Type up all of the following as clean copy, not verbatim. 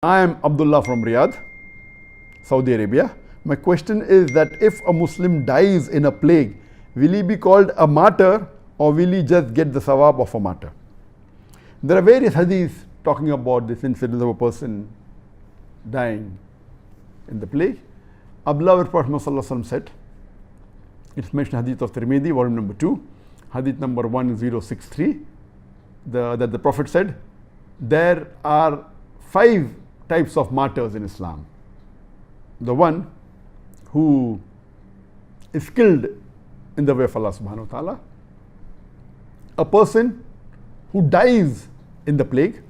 I am Abdullah from Riyadh, Saudi Arabia. My question is that if a Muslim dies in a plague, will he be called a martyr or will he just get the sawab of a martyr? There are various hadiths talking about this incident of a person dying in the plague. Abdullah Prophet Muhammad said, it's mentioned hadith of Tirmidhi, volume number 2, hadith number 1063, that the Prophet said, there are 5 types of martyrs in Islam. The one who is killed in the way of Allah subhanahu wa ta'ala, a person who dies in the plague,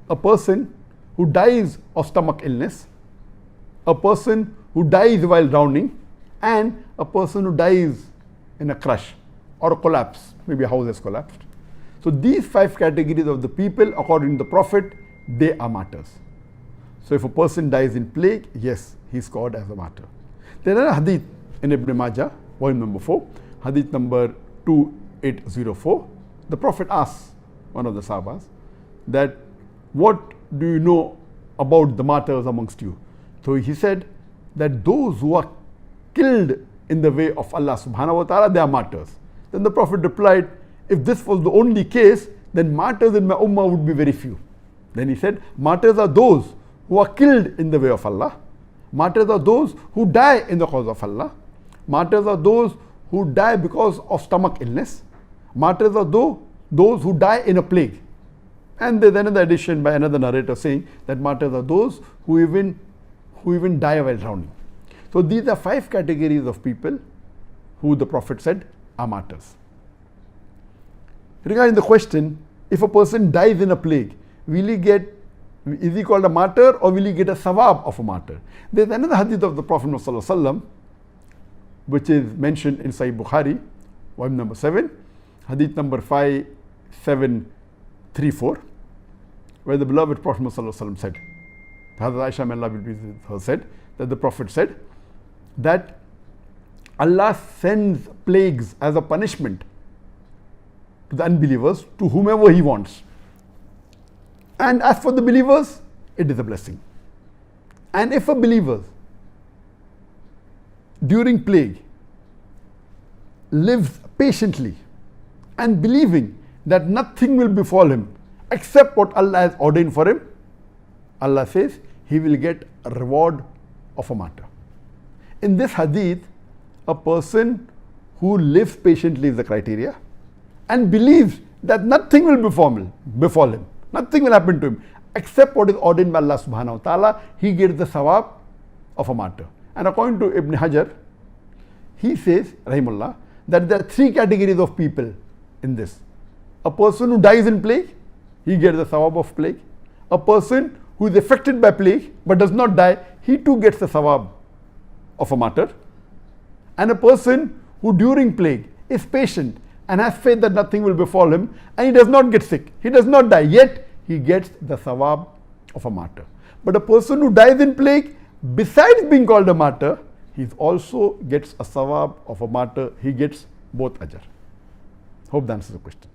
a person who dies of stomach illness, a person who dies while drowning, and a person who dies in a crash or a collapse, maybe a house has collapsed. So these 5 categories of the people, according to the Prophet, they are martyrs. So if a person dies in plague, yes, he is called as a martyr. There is a hadith in Ibn Majah, volume number 4, hadith number 2804. The Prophet asks one of the Sahabas that, what do you know about the martyrs amongst you? So he said that those who are killed in the way of Allah subhanahu wa ta'ala, they are martyrs. Then the Prophet replied, if this was the only case, then martyrs in my ummah would be very few. Then he said, martyrs are those who are killed in the way of Allah. Martyrs are those who die in the cause of Allah. Martyrs are those who die because of stomach illness. Martyrs are those who die in a plague. And there's another addition by another narrator saying that martyrs are those who even die while drowning. So these are 5 categories of people who the Prophet said are martyrs. Regarding the question, if a person dies in a plague, is he called a martyr or will he get a sawab of a martyr? There's another hadith of the Prophet ﷺ, which is mentioned in Sahih Bukhari, volume number 7, hadith number 5734, where the beloved Prophet ﷺ said, Hazrat Aisha, may Allah be pleased with her, said that the Prophet said that Allah sends plagues as a punishment to the unbelievers, to whomever He wants. And as for the believers, it is a blessing. And if a believer during plague lives patiently and believing that nothing will befall him except what Allah has ordained for him, Allah says he will get a reward of a martyr. In this hadith, a person who lives patiently is the criteria and believes that nothing will befall him, nothing will happen to him except what is ordained by Allah subhanahu wa ta'ala, he gets the sawab of a martyr. And according to Ibn Hajar, he says, rahimullah, that there are 3 categories of people in this. A person who dies in plague, he gets the sawab of plague. A person who is affected by plague but does not die, he too gets the sawab of a martyr. And a person who during plague is patient and has faith that nothing will befall him, and he does not get sick, he does not die, yet he gets the sawab of a martyr. But a person who dies in plague, besides being called a martyr, he also gets a sawab of a martyr, he gets both ajr. Hope that answers the question.